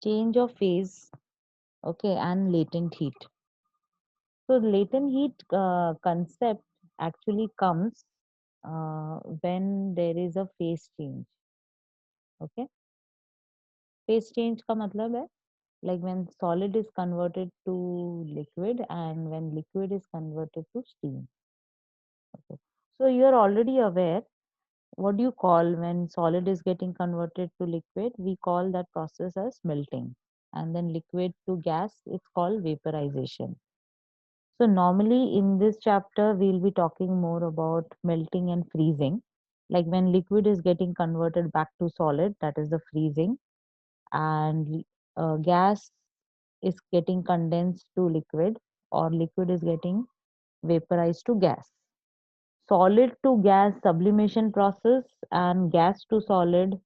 change of phase, okay, and latent heat. So latent heat concept actually comes when there is a phase change. Okay, phase change का मतलब है like when solid is converted to liquid and when liquid is converted to steam. Okay, so you are already aware what do you call when solid is getting converted to liquid? We call that process as melting, and then liquid to gas, it's called vaporization. So normally in this chapter, we'll be talking more about melting and freezing. Like when liquid is getting converted back to solid, that is the freezing, and gas is getting condensed to liquid, or liquid is getting vaporized to gas. Solid to gas sublimation process and gas to solid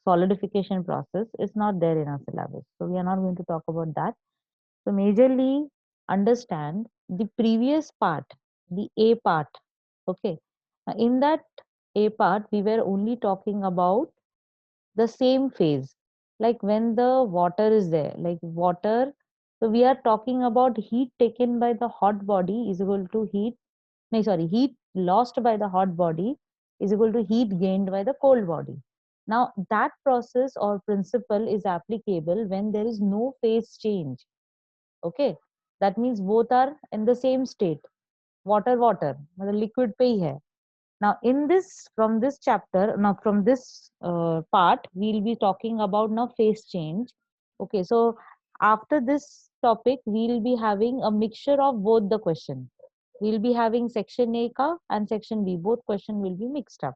solidification process is not there in our syllabus. So we are not going to talk about that. So majorly understand the previous part, the A part. Okay. In that A part, we were only talking about the same phase. Like when the water is there, like water. So we are talking about heat taken by the hot body is equal to heat, no, sorry, heat lost by the hot body is equal to heat gained by the cold body. Now that process or principle is applicable when there is no phase change. Okay, that means both are in the same state, water water मतलब liquid पे ही है. Now in this, from this chapter, now from this part we'll be talking about now phase change. Okay, so after this topic we'll be having a mixture of both the question. We'll be having section A ka and section B, both question will be mixed up.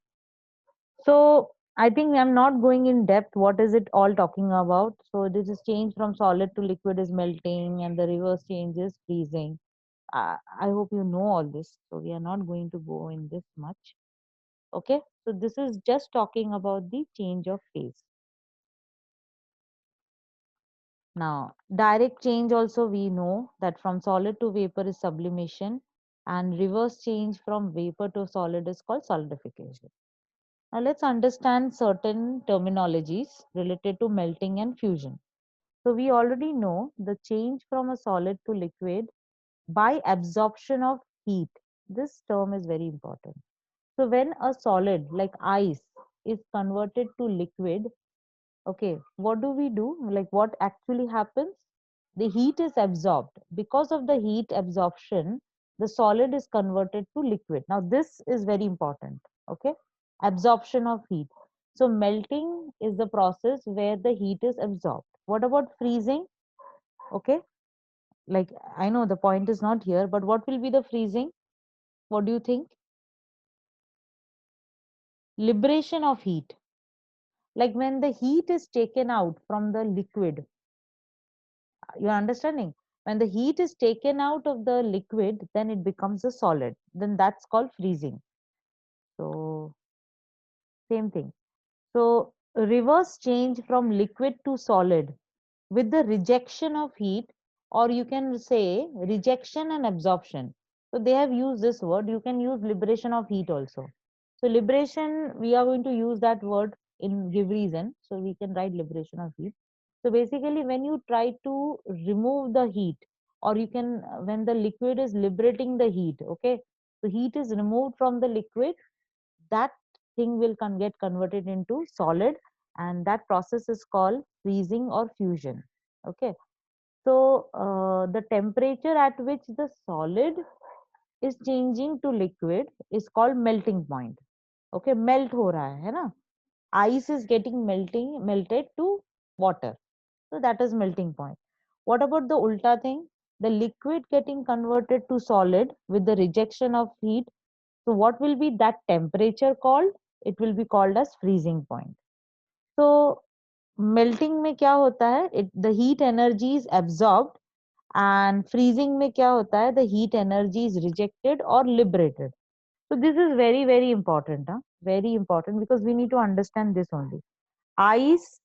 So I think I'm not going in depth. What is it all talking about? So this is change from solid to liquid is melting, and the reverse change is freezing. I hope you know all this. So we are not going to go in this much. Okay. So this is just talking about the change of phase. Now, direct change also we know that from solid to vapor is sublimation, and reverse change from vapor to solid is called solidification. Now let's understand certain terminologies related to melting and fusion. So we already know the change from a solid to liquid by absorption of heat. This term is very important. So when a solid like ice is converted to liquid, okay, what do we do? Like what actually happens? The heat is absorbed. Because of the heat absorption, the solid is converted to liquid. Now this is very important. Okay, absorption of heat. So melting is the process where the heat is absorbed. What about freezing? Okay, like I know the point is not here, but what will be the freezing? What do you think? Liberation of heat. Like when the heat is taken out from the liquid, you're understanding? When the heat is taken out of the liquid, then it becomes a solid. Then that's called freezing. So same thing. So reverse change from liquid to solid with the rejection of heat, or you can say rejection and absorption. So they have used this word. You can use liberation of heat also. So liberation, we are going to use that word in give reason. So we can write liberation of heat. So basically, when you try to remove the heat, or you can, when the liquid is liberating the heat, okay, so heat is removed from the liquid, that thing will get converted into solid, and that process is called freezing or fusion. Okay, so the temperature at which the solid is changing to liquid is called melting point. Okay, melt हो रहा है ना, ice is getting melted to water, so that is melting point. What about the ulta thing, the liquid getting converted to solid with the rejection of heat? So what will be that temperature called? It will be called as freezing point. So melting में क्या होता है? The heat energy is absorbed, and freezing में क्या होता है? The heat energy is rejected or liberated. So this is very very important, huh? Very important, because we need to understand this only. Ice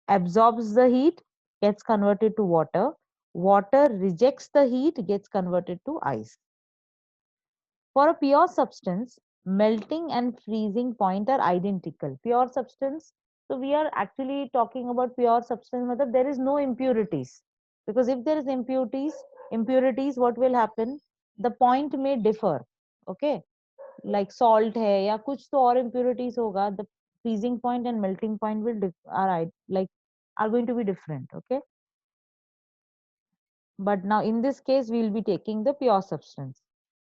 absorbs the heat, gets converted to water. Water rejects the heat, gets converted to ice. For a pure substance, melting and freezing point are identical. Pure substance, So we are actually talking about pure substance, matlab there is no impurities. Because if there is impurities, what will happen? The point may differ. Okay, like salt है या कुछ तो और impurities होगा. The freezing point and melting point will are going to be different. Okay, but now in this case we will be taking the pure substance.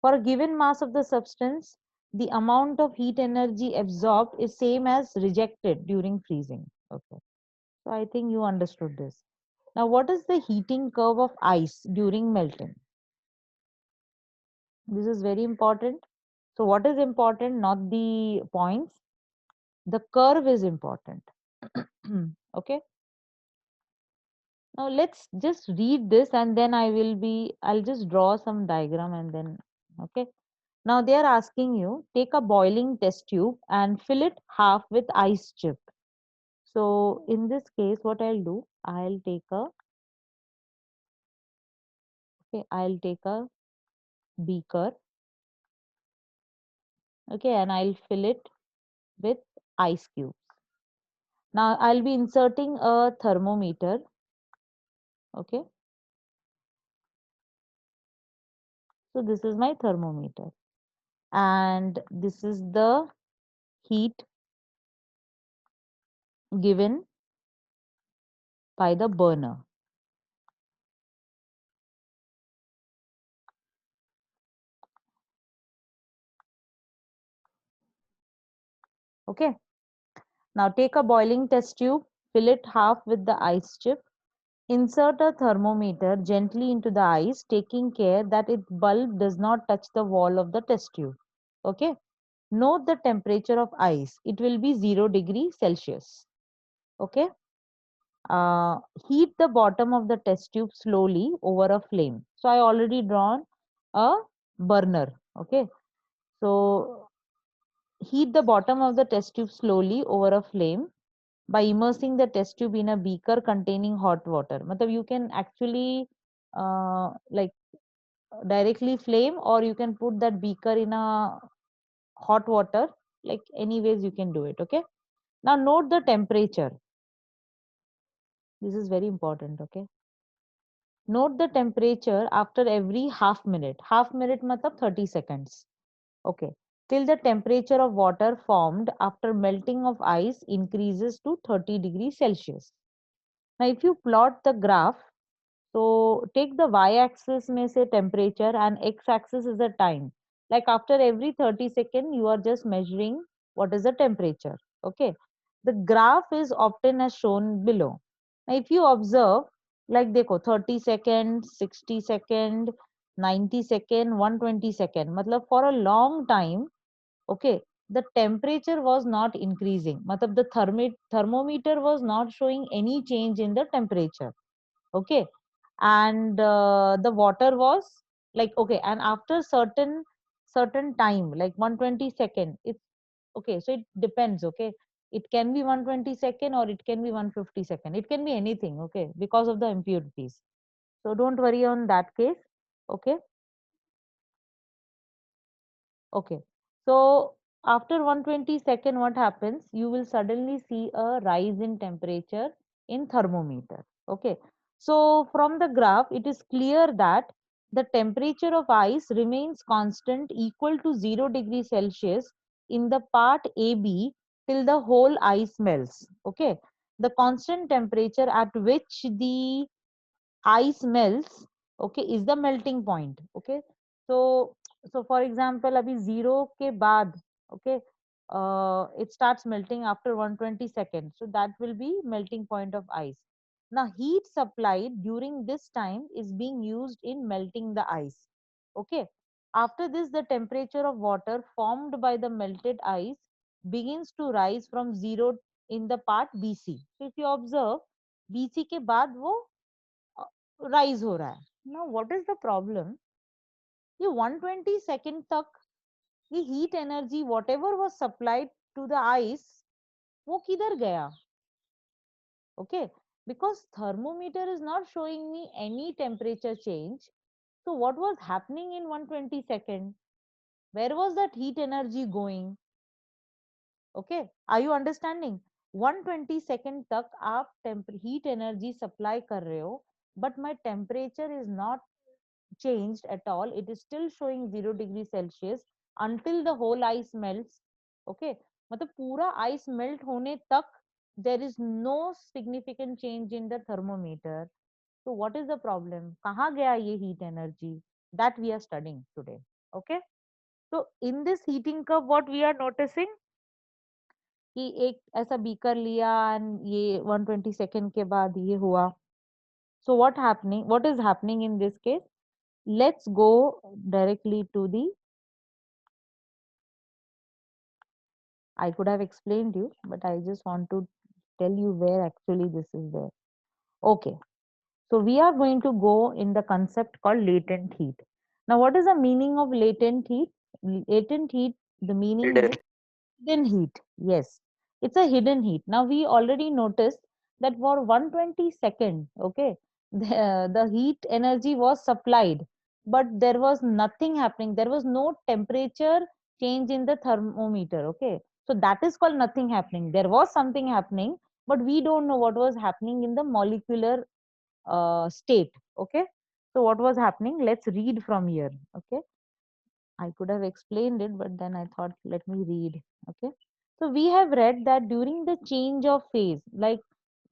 For a given mass of the substance, the amount of heat energy absorbed is same as rejected during freezing. Okay, so I think you understood this. Now, what is the heating curve of ice during melting? This is very important. So, what is important? Not the points. The curve is important. Okay. Now, let's just read this and then I'll just draw some diagram and then, okay. Now, they are asking you, take a boiling test tube and fill it half with ice chip. So, in this case, what I'll do, I'll take a beaker, okay, and I'll fill it with ice cubes. Now I'll be inserting a thermometer. Okay, so this is my thermometer and this is the heat given by the burner. Okay, now take a boiling test tube, fill it half with the ice chip, insert a thermometer gently into the ice, taking care that its bulb does not touch the wall of the test tube. Okay, note the temperature of ice. It will be 0 degrees Celsius. Okay, uh, heat the bottom of the test tube slowly over a flame. So I already drawn a burner. Okay, so heat the bottom of the test tube slowly over a flame by immersing the test tube in a beaker containing hot water. Matlab you can actually like directly flame, or you can put that beaker in a hot water, like anyways you can do it. Okay, now note the temperature. This is very important. Okay, note the temperature after every half minute. Half minute matlab 30 seconds. Okay, till the temperature of water formed after melting of ice increases to 30 degrees Celsius. Now if you plot the graph, so take the y-axis may say temperature and x-axis is the time. Like after every 30 seconds, you are just measuring what is the temperature. Okay. The graph is often as shown below. Now if you observe, like देखो 30 seconds, 60 second, 90 second, 120 second, matlab for a long time, okay, the temperature was not increasing. Matlab the thermometer was not showing any change in the temperature. Okay, and the water was like okay, and after certain time like 120 second, it's okay, so it depends. Okay, it can be 120 second or it can be 150 second, it can be anything. Okay, because of the impurities, so don't worry on that case. Okay, okay, so after 120 second, what happens, you will suddenly see a rise in temperature in thermometer. Okay, so from the graph it is clear that the temperature of ice remains constant equal to 0 degrees Celsius in the part AB till the whole ice melts. Okay, the constant temperature at which the ice melts, okay, is the melting point. Okay, so for example abhi 0 ke baad, okay, it starts melting after 120 seconds, so that will be melting point of ice. Now heat supplied during this time is being used in melting the ice. Okay, after this the temperature of water formed by the melted ice begins to rise from 0 in the part BC. So if you observe, BC के बाद वो rise हो रहा है. Now what is the problem, ये 120 second तक ये heat energy whatever was supplied to the ice, वो किधर गया. Okay, because thermometer is not showing me any temperature change, so what was happening in 120 second, where was that heat energy going. Okay, are you understanding? 120 second तक आप heat energy supply कर रहे हो, but my temperature is not changed at all. It is still showing 0 degree Celsius until the whole ice melts. Okay, मतलब पूरा ice melt होने तक there is no significant change in the thermometer. So what is the problem? कहाँ गया ये heat energy? That we are studying today. Okay, so in this heating curve what we are noticing कि एक ऐसा beaker लिया and ये 120 second के बाद ये हुआ. So what is happening in this case? Let's go directly to the, I could have explained you, but I just want to tell you where actually this is there. Okay, so we are going to go in the concept called latent heat. Now, what is the meaning of latent heat? Latent heat, the meaning is hidden heat. Yes, it's a hidden heat. Now, we already noticed that for 120 seconds, okay, the heat energy was supplied, but there was nothing happening. There was no temperature change in the thermometer, okay. So that is called nothing happening. There was something happening, but we don't know what was happening in the molecular state, okay. So what was happening? Let's read from here, okay. I could have explained it, but then I thought, let me read. Okay. So we have read that during the change of phase, like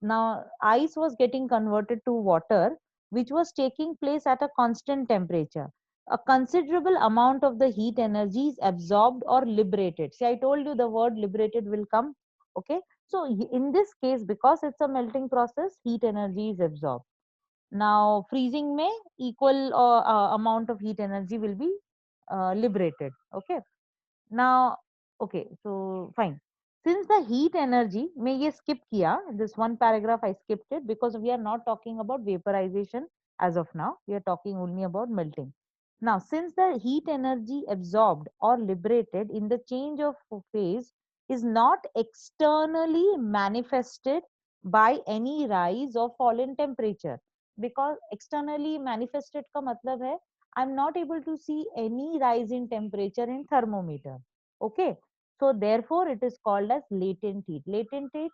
now ice was getting converted to water, which was taking place at a constant temperature. A considerable amount of the heat energy is absorbed or liberated. See, I told you the word liberated will come. Okay. So in this case, because it's a melting process, heat energy is absorbed. Now, freezing may equal amount of heat energy will be liberated. Okay. Now, okay, so fine. Since the heat energy, may ye skip kiya, this one paragraph I skipped it because we are not talking about vaporization as of now. We are talking only about melting. Now, since the heat energy absorbed or liberated in the change of phase is not externally manifested by any rise or fall in temperature, because externally manifested का मतलब है I'm not able to see any rise in temperature in thermometer. Okay. So therefore it is called as latent heat. Latent heat,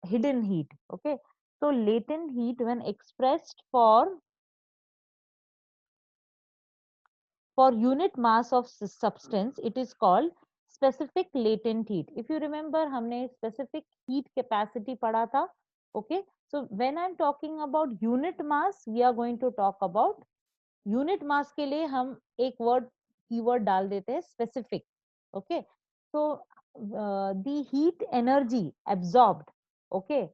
hidden heat. Okay. So latent heat when expressed for unit mass of substance, it is called specific latent heat. If you remember, हमने specific heat capacity पढ़ा था. Okay. So when I'm talking about unit mass, we are going to talk about unit mass के लिए हम एक word keyword डाल देते हैं specific. Okay. So the heat energy absorbed, okay,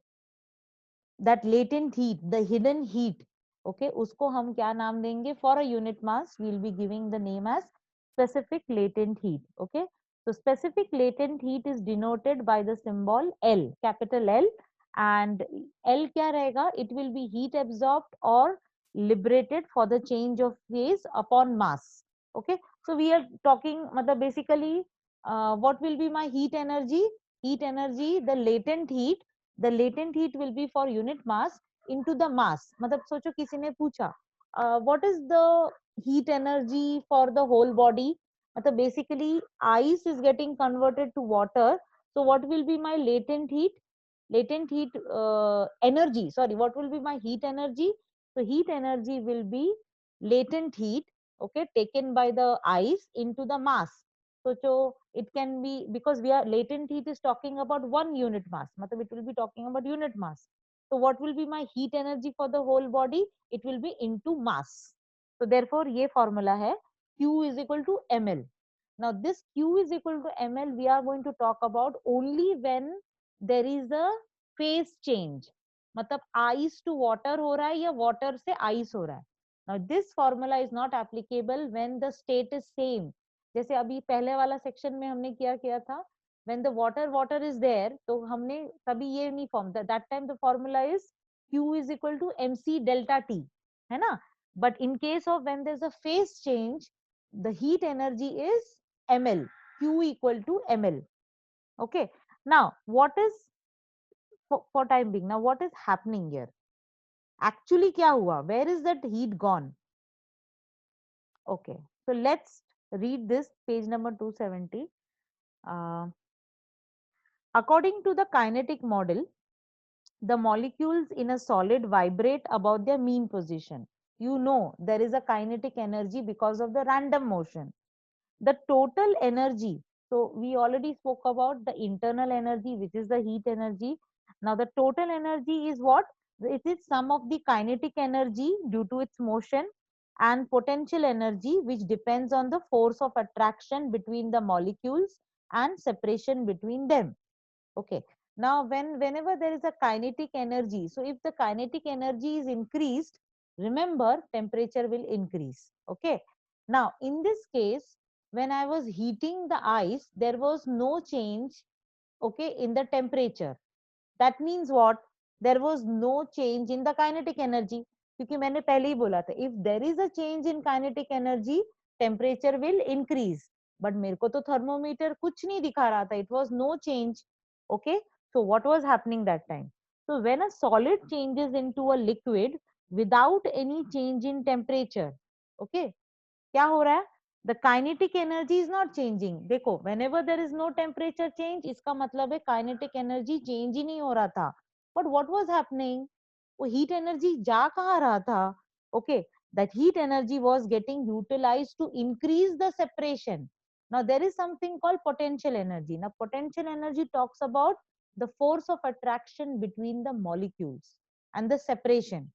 that latent heat, the hidden heat, okay, उसको हम क्या नाम देंगे? For a unit mass we'll be giving the name as specific latent heat. Okay, so specific latent heat is denoted by the symbol L, capital L. And L क्या रहेगा? It will be heat absorbed or liberated for the change of phase upon mass. Okay, so we are talking मतलब basically what will be my heat energy? Heat energy, the latent heat will be for unit mass into the mass. मतलब सोचो किसी ने पूछा what is the heat energy for the whole body? मतलब basically ice is getting converted to water. So what will be my latent heat? Latent heat energy, sorry, what will be my heat energy? So heat energy will be latent heat, okay, taken by the ice into the mass. So it can be, because we are latent heat is talking about one unit mass, matlab it will be talking about unit mass. So what will be my heat energy for the whole body? It will be into mass. So therefore ye formula hai Q is equal to ml. Now this Q is equal to ml we are going to talk about only when there is a phase change. मतलब ice to water हो रहा है या water से ice हो रहा है. Now this formula is not applicable when the state is same. जैसे अभी पहले वाला सेक्शन में हमने क्या किया था, when the water is there, तो हमने तभी ये नहीं form, that time the formula is Q is equal to mc delta T, है ना. But in case of when there's a phase change, the heat energy is ml, Q equal to ml. Okay. Now what is for time being, now what is happening here? Actually क्या हुआ? Where is that heat gone? Okay, so let's read this page number 270. According to the kinetic model, the molecules in a solid vibrate about their mean position. You know there is a kinetic energy because of the random motion. The total energy, so we already spoke about the internal energy, which is the heat energy. Now the total energy is what? It is sum of the kinetic energy due to its motion and potential energy, which depends on the force of attraction between the molecules and separation between them. Okay. Now, whenever there is a kinetic energy, so if the kinetic energy is increased, remember temperature will increase. Okay. Now, in this case, when I was heating the ice, there was no change, okay, in the temperature. That means what? There was no change in the kinetic energy. क्योंकि मैंने पहले ही बोला था, if there is a change in kinetic energy, temperature will increase. But मेरे को तो thermometer कुछ नहीं दिखा रहा था. It was no change. Okay. So what was happening that time? So when a solid changes into a liquid without any change in temperature, okay, क्या हो रहा है? The kinetic energy is not changing. देखो, whenever there is no temperature change, इसका मतलब है kinetic energy change ही नहीं हो रहा था. But what was happening? वो heat energy जा कहाँ रहा था? Okay, that heat energy was getting utilized to increase the separation. Now there is something called potential energy. Now potential energy talks about the force of attraction between the molecules and the separation.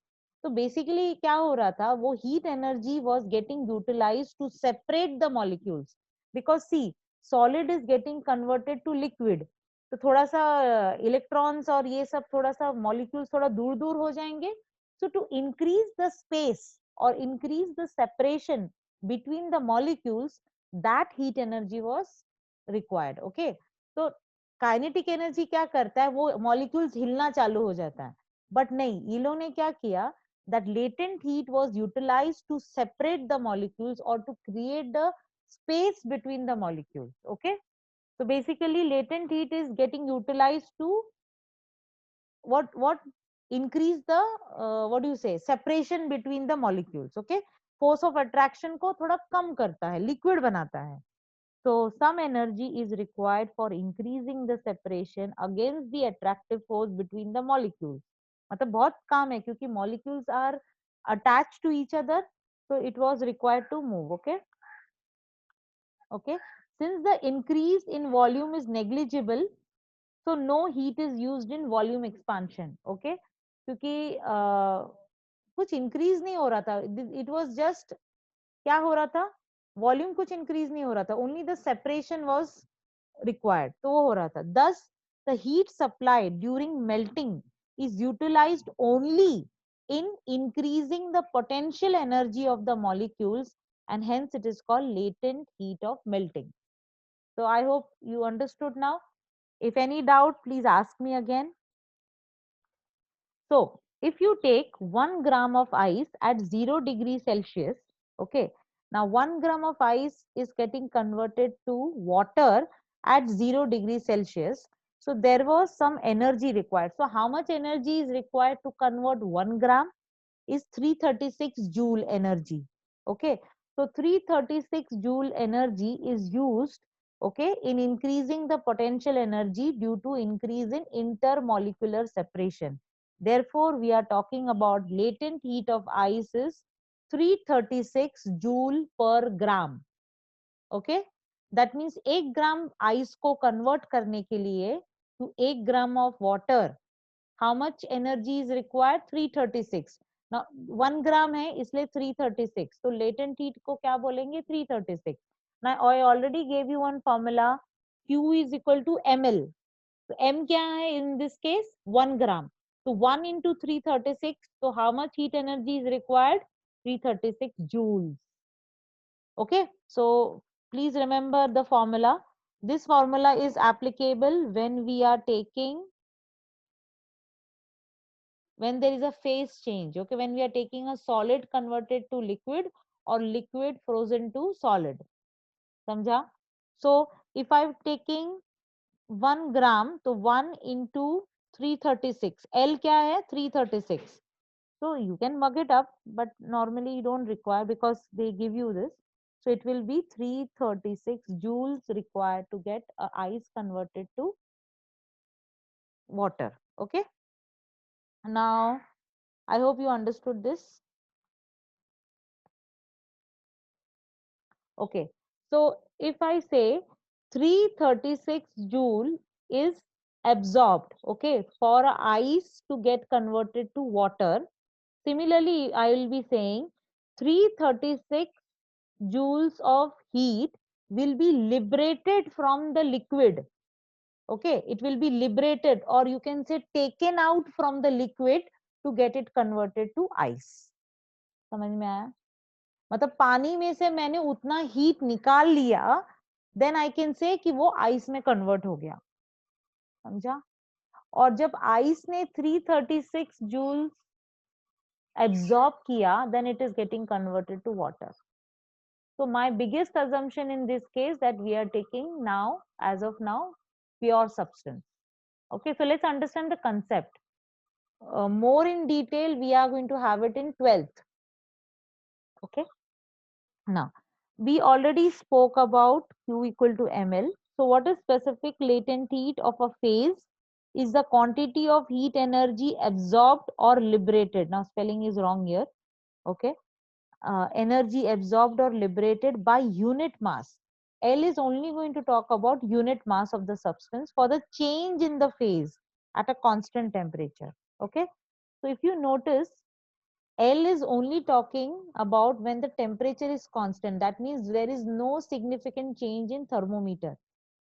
तो basically क्या हो रहा था, वो heat energy was getting utilized to separate the molecules, because see solid is getting converted to liquid, तो थोड़ा सा electrons और ये सब थोड़ा सा मॉलिक्यूल्स थोड़ा दूर दूर हो जाएंगे. सो टू इंक्रीज द स्पेस और increase the separation between the molecules, that heat energy was required. Okay, तो काइनेटिक एनर्जी क्या करता है, वो मॉलिक्यूल्स हिलना चालू हो जाता है. बट नहीं, इलो ने क्या किया, that latent heat was utilized to separate the molecules or to create the space between the molecules. Okay, so basically latent heat is getting utilized to what increase the what do you say, separation between the molecules. Okay, force of attraction को थोड़ा कम करता है, liquid बनाता है. So some energy is required for increasing the separation against the attractive force between the molecules. मतलब बहुत काम है क्योंकि molecules are attached to each other, so it was required to move. Okay, okay. Since the increase in volume is negligible, so no heat is used in volume expansion. Okay, क्योंकि कुछ increase नहीं हो रहा था, it was just क्या हो रहा था, वॉल्यूम कुछ इंक्रीज नहीं हो रहा था, only the separation was required, तो वो हो रहा था. Thus the heat supplied during melting is utilized only in increasing the potential energy of the molecules, and hence it is called latent heat of melting. So I hope you understood now. If any doubt, please ask me again. So if you take 1 gram of ice at 0 degrees Celsius, okay, now 1 gram of ice is getting converted to water at 0 degrees Celsius. So there was some energy required. So how much energy is required to convert 1 gram? Is 336 joule energy. Okay, so 336 joule energy is used, okay, in increasing the potential energy due to increase in intermolecular separation. Therefore we are talking about latent heat of ice is 336 joule per gram. Okay, that means 1 gram ice को convert करने के लिए to 1 gram of water, how much energy is required? 336. Now 1 gram है इसलिए 336, तो latent heat को क्या बोलेंगे? 336. Now I already gave you one formula, Q is equal to ml. तो m क्या है in this case? 1 gram. So 1 into 336, so how much heat energy is required? 336 joules. Okay, so please remember the formula. This formula is applicable when we are taking, when there is a phase change. Okay, when we are taking a solid converted to liquid or liquid frozen to solid. समझा? So if I'm taking 1 gram, तो 1 into 336, L क्या है? 336. So you can mug it up, but normally you don't require because they give you this. So it will be 336 joules required to get ice converted to water. Okay, now I hope you understood this. Okay, so if I say 336 joule is absorbed, okay, for ice to get converted to water, similarly I will be saying 336 joules of heat will be liberated from the liquid. Okay, it will be liberated, or you can say taken out from the liquid to get it converted to ice. समझ में आया? मतलब पानी में से मैंने उतना heat निकाल लिया, देन आई कैन से कि वो आइस में कन्वर्ट हो गया. समझा? और जब आइस ने 336 जूल एब्सॉर्ब किया, then it is getting converted to water. So my biggest assumption in this case that we are taking now, as of now, pure substance. Okay, so let's understand the concept. More in detail, we are going to have it in 12th. Okay. Now, we already spoke about Q equal to ml. So what is specific latent heat of a phase? Is the quantity of heat energy absorbed or liberated. Now, spelling is wrong here. Okay. Energy absorbed or liberated by unit mass. L is only going to talk about unit mass of the substance for the change in the phase at a constant temperature. Okay. So if you notice, L is only talking about when the temperature is constant. That means there is no significant change in thermometer.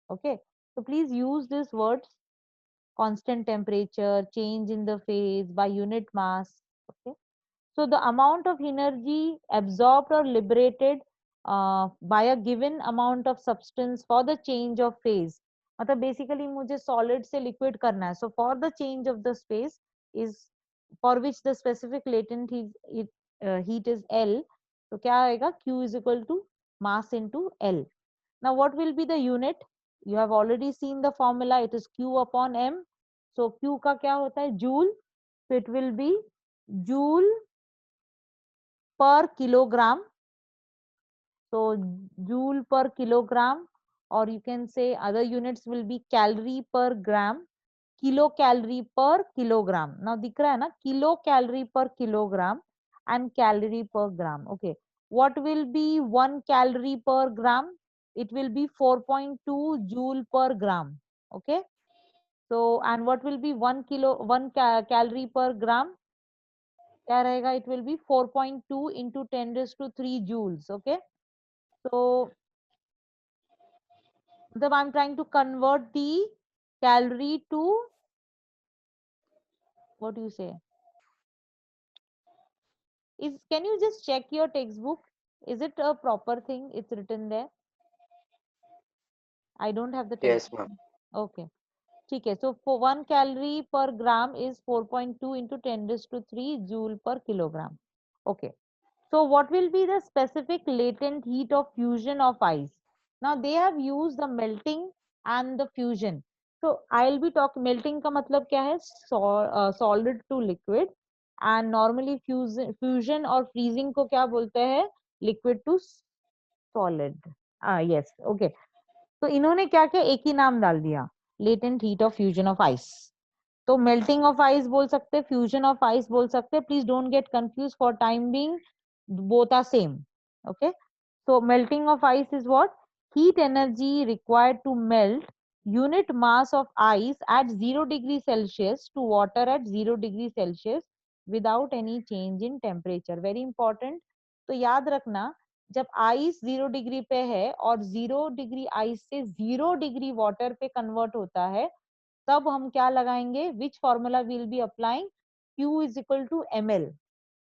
Okay. So please use these words: constant temperature, change in the phase, by unit mass. Okay. So the amount of energy absorbed or liberated by a given amount of substance for the change of phase. मतलब basically मुझे solid से liquid करना है. So for the change of the space is for which the specific latent heat is L. तो क्या आएगा? Q is equal to mass into L. Now what will be the unit? You have already seen the formula. It is Q upon M. So Q का क्या होता है? Joule. So it will be joule per kilogram. So joule per kilogram, or you can say other units will be calorie per gram, kilocalorie per kilogram. Now दिख रहा है ना, kilocalorie per kilogram and calorie per gram. Okay, what will be 1 calorie per gram? It will be 4.2 joule per gram. Okay, so and what will be 1 calorie per gram? क्या रहेगा? It will be 4.2 into 10 raised to 3 joules. Okay, so I'm trying to convert the calorie to, what do you say? Can you just check your textbook? Is it a proper thing? It's written there. I don't have the Yes, textbook. ma'am. Okay. ठीक है. So for 1 calorie per gram is 4.2 into 10 raised to 3 joule per kilogram. Okay. So what will be the specific latent heat of fusion of ice? Now they have used the melting and the fusion. So I'll be talking melting का मतलब क्या है? Solid to liquid, and normally fusion और freezing को क्या बोलते हैं? Liquid to solid. Yes, okay. तो इन्होंने क्या किया? एक ही नाम डाल दिया, latent heat of fusion of ice. तो melting of ice बोल सकते, fusion of ice बोल सकते. Please don't get confused, for time being both are same. Okay, so melting of ice is what? Heat energy required to melt unit mass of ice at 0 degree Celsius to water at 0 degree Celsius without any change in temperature. Very important. तो याद रखना, जब ice 0 degree पे है और 0 degree ice से 0 degree water पे convert होता है, तब हम क्या लगाएंगे? Which formula will be applying? Q is equal to ml.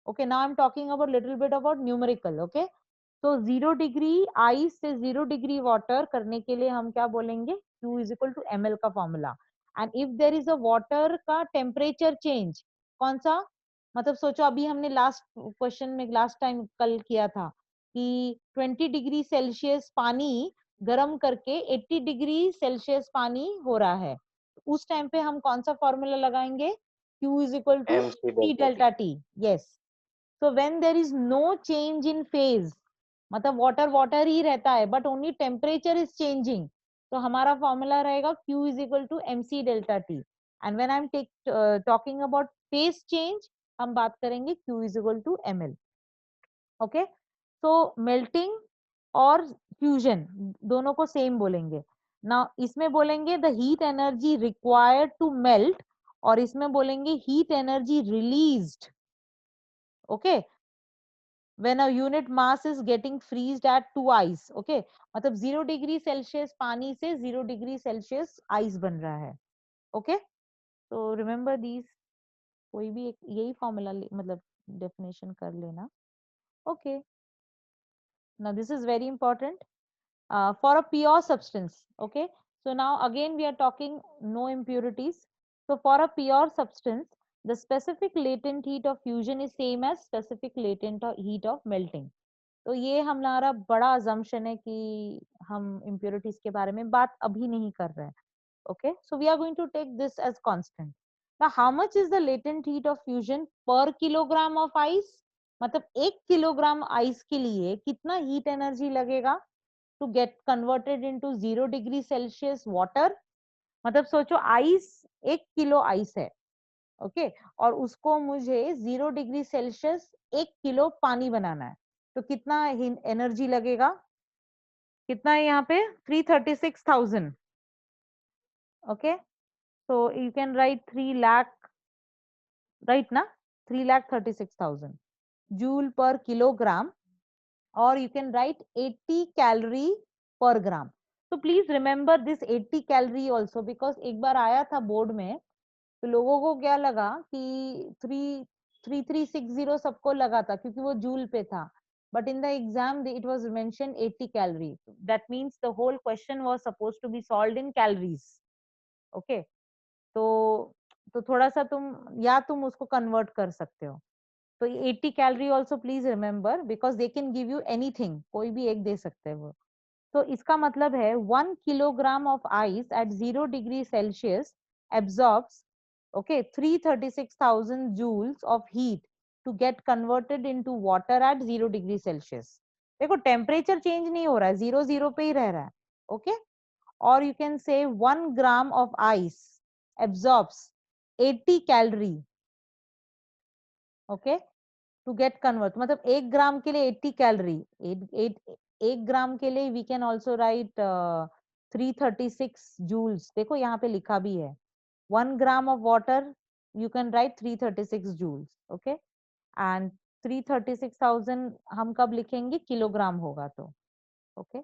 Okay, now I'm talking about little bit about numerical. Okay, तो 0 डिग्री आइस से 0 डिग्री वाटर करने के लिए हम क्या बोलेंगे? Q is equal to ml का formula. And if there is a water का टेम्परेचर चेंज, कौन सा? मतलब सोचो, अभी हमने लास्ट क्वेश्चन में लास्ट टाइम कल किया था कि 20 डिग्री सेल्सियस पानी गर्म करके 80 डिग्री सेल्सियस पानी हो रहा है. उस टाइम पे हम कौन सा फॉर्मूला लगाएंगे? Q is equal to MC C delta T. delta T. Yes. So when there is no change in phase, मतलब वाटर वाटर ही रहता है but only temperature is changing, तो हमारा फॉर्मूला रहेगा Q is equal to MC delta T. And when I am talking about phase change, हम बात करेंगे Q is equal to ml. Okay, तो मेल्टिंग और फ्यूजन दोनों को सेम बोलेंगे ना. इसमें बोलेंगे the heat energy required to melt, और इसमें बोलेंगे heat energy released. Okay, when a unit mass is getting freezed at 2 ice. okay, मतलब 0 डिग्री सेल्सियस पानी से 0 डिग्री सेल्सियस आइस बन रहा है. ओके, तो रिमेम्बर दीज, कोई भी एक यही फॉर्मूला मतलब डेफिनेशन कर लेना. Okay, now this is very important for a pure substance. okay, so now again we are talking no impurities. So for a pure substance, the specific latent heat of fusion is same as specific latent heat of melting. तो ये हमारा बड़ा assumption है कि हम impurities के बारे में बात अभी नहीं कर रहे हैं. okay, so we are going to take this as constant. now how much is the latent heat of fusion per kilogram of ice? मतलब 1 किलोग्राम आइस के लिए कितना हीट एनर्जी लगेगा to get converted into 0 degree Celsius water. मतलब सोचो ice 1 kilo ice है. Okay, और उसको मुझे 0 डिग्री सेल्सियस 1 किलो पानी बनाना है, तो कितना एनर्जी लगेगा? कितना है यहाँ पे? 336,000. Okay, so you can write 3 lakh, right ना? 3,36,000 joule per kilogram, or you can write 80 calorie per gram. so please remember this 80 calorie also, because एक बार आया था बोर्ड में, तो लोगों को क्या लगा कि 3360 सबको लगा था क्योंकि वो जूल पे था, but in the exam it was mentioned 80 calorie. that means the whole question was supposed to be solved in calories. okay, तो थोड़ा सा तुम उसको कन्वर्ट कर सकते हो. तो 80 calorie also please remember, because they can give you anything, कोई भी एक दे सकते हैं वो. तो इसका मतलब है 1 kilogram of ice at 0 degree Celsius absorbs, okay, 336,000 joules of heat to get converted into water at 0 degree Celsius. देखो टेम्परेचर चेंज नहीं हो रहा है, 0 0 पे ही रह रहा है. ओके, और you can say 1 gram of ice absorbs 80 calorie. Okay, to get convert, मतलब 1 ग्राम के लिए 80 कैलोरी. 1 ग्राम के लिए we can also write 336 joules. देखो यहाँ पे लिखा भी है 1 gram of water you can write 336 joules. Okay, and 336,000 हम कब लिखेंगे? किलोग्राम होगा तो. ओके,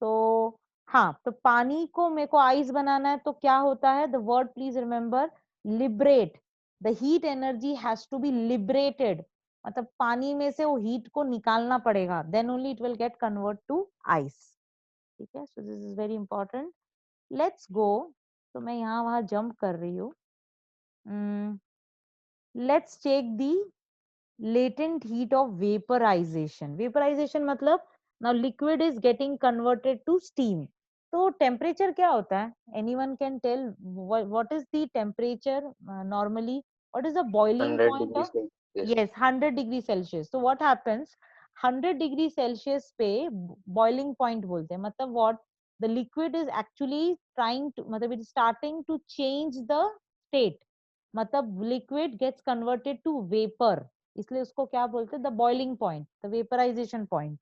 तो हाँ, तो पानी को मेरे को आइस बनाना है तो क्या होता है? The word please remember, liberate. The heat energy has to be liberated, मतलब पानी में से वो हीट को निकालना पड़ेगा, then only it will get convert to ice. ठीक है, so this is very important. Let's go. तो मैं यहाँ वहां जंप कर रही हूँ. Let's check the latent heat of vaporization. Vaporization मतलब now liquid is getting converted to steam. तो temperature क्या होता है? Anyone can tell what is the temperature normally? What is the boiling 100 point degrees of? Celsius. Yes, 100 degree Celsius. So what happens? 100 degree Celsius पे boiling point बोलते हैं. मतलब what? The liquid is actually trying to, मतलब it is starting to change the state. मतलब liquid gets converted to vapor. इसलिए उसको क्या बोलते हैं? The boiling point, the vaporisation point.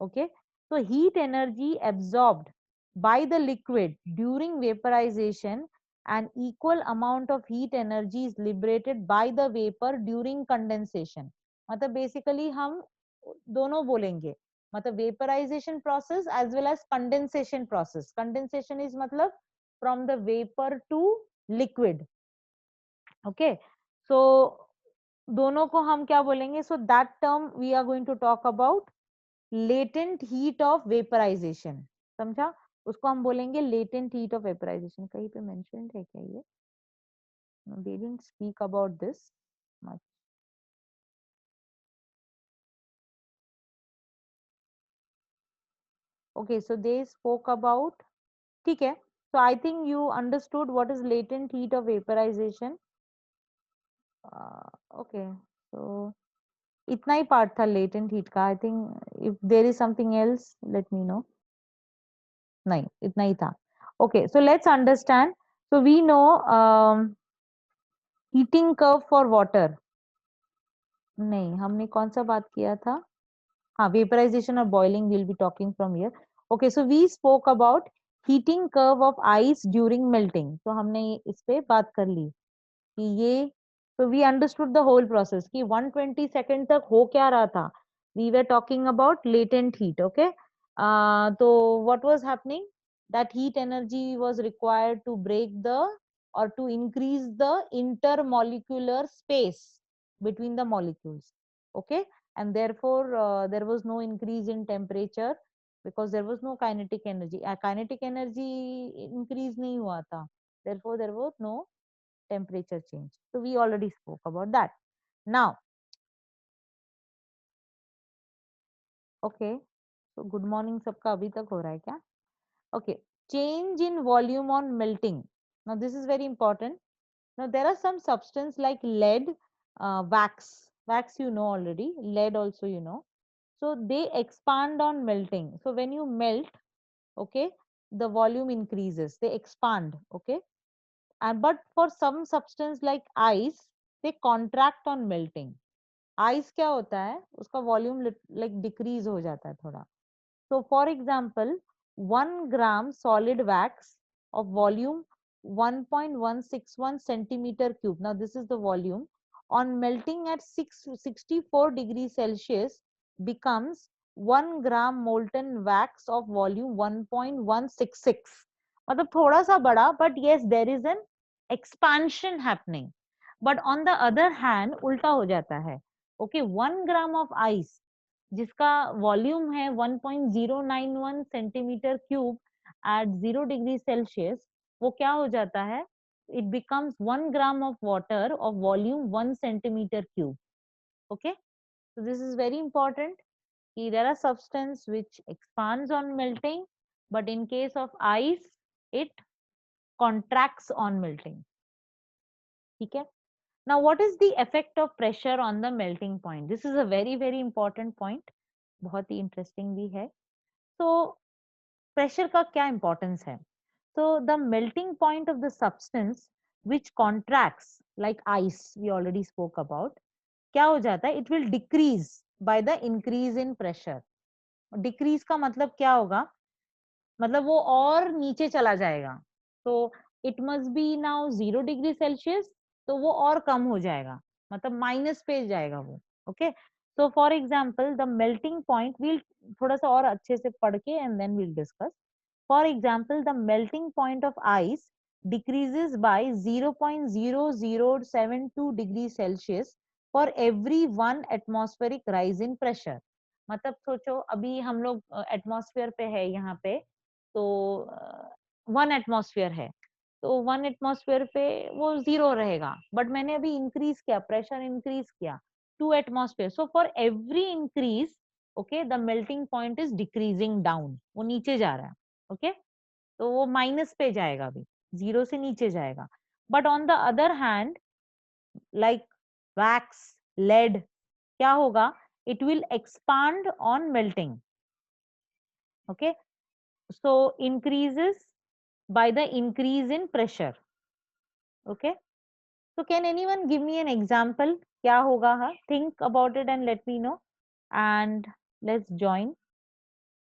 Okay, तो heat energy absorbed by the liquid during vaporisation and equal amount of heat energy is liberated by the vapour during condensation. मतलब basically हम दोनों बोलेंगे, मतलब vaporisation process as well as condensation process. Condensation is मतलब from the vapour to liquid. Okay, so दोनों को हम क्या बोलेंगे? So that term we are going to talk about latent heat of vaporization. समझा? उसको हम बोलेंगे लेटेंट हीट ऑफ वेपराइजेशन. कहीं पे मेंशन्ड है क्या ये? They didn't speak about this much. Okay, so they spoke about. ठीक है, so I think you understood what is latent heat of vaporization. Okay, so इतना ही पार्ट था लेटेंट हीट का. I think if there is something else let me know. नहीं, इतना ही था. Okay, so let's understand. So we know heating curve for water, नहीं हमने कौन सा बात किया था, हाँ वेपराइजेशन और boiling will be talking from here. Okay so we spoke about heating curve of ice during melting, तो हमने इस पे बात कर ली कि ये, तो we understood the whole process कि 120 सेकेंड तक हो क्या रहा था, we were talking about latent heat. Okay तो what was happening, that heat energy was required to break the or to increase the intermolecular space between the molecules. Okay, and therefore there was no increase in temperature because there was no kinetic energy, kinetic energy increase nahi hua tha, therefore there was no temperature change. So we already spoke about that. Now, okay, so good morning सबका अभी तक हो रहा है क्या? Okay, change in volume on melting. Now this is very important. Now there are some substance like lead, wax. Wax you know already. Lead also you know. So they expand on melting. So when you melt, okay, the volume increases. They expand. Okay, and but for some substance like ice, they contract on melting. Ice क्या होता है, उसका volume like decrease हो जाता है थोड़ा. So for example, 1 gram solid wax of volume 1.161 centimeter cube. Now this is the volume. On melting at 664 degrees Celsius becomes 1 gram molten wax of volume 1.166. मतलब थोड़ा सा बड़ा, but yes there is an expansion happening. But on the other hand उल्टा हो जाता है. Okay, 1 gram of ice जिसका volume है 1.091 centimetre cube at 0 degree Celsius, वो क्या हो जाता है, it becomes 1 gram of water of volume 1 centimetre cube. Okay so this is very important कि there are substance which expands on melting, but in case of ice it contracts on melting. ठीक है. Now what is the effect of pressure on the melting point? This is a very very important point, बहुत ही interesting भी है. तो pressure का क्या importance है, so the melting point of the substance which contracts like ice we already spoke about, क्या हो जाता है, it will decrease by the increase in pressure. Decrease का मतलब क्या होगा, मतलब वो और नीचे चला जाएगा. तो it must be now 0 degree Celsius, तो वो और कम हो जाएगा, मतलब माइनस पे जाएगा वो. Okay so for example the melting point, we'll थोड़ा सा और अच्छे से पढ़ के and then we'll discuss. For example, the melting point of ice decreases by 0.0072 degrees Celsius for every 1 atmospheric rise in pressure. मतलब सोचो अभी हम लोग एटमॉस्फेयर पे है यहाँ पे, तो 1 एटमॉस्फेयर है, तो 1 एटमॉस्फेयर पे वो 0 रहेगा, बट मैंने अभी इंक्रीज किया, प्रेशर इंक्रीज किया 2 atmosphere. So for every increase, okay, the melting point is decreasing down, वो नीचे जा रहा है. ओके तो वो माइनस पे जाएगा, अभी 0 से नीचे जाएगा. But on the other hand like wax, lead, क्या होगा, it will expand on melting. Okay so increases by the increase in pressure. Okay so can anyone give me an example, क्या होगा, हाँ, think about it and let me know and let's join.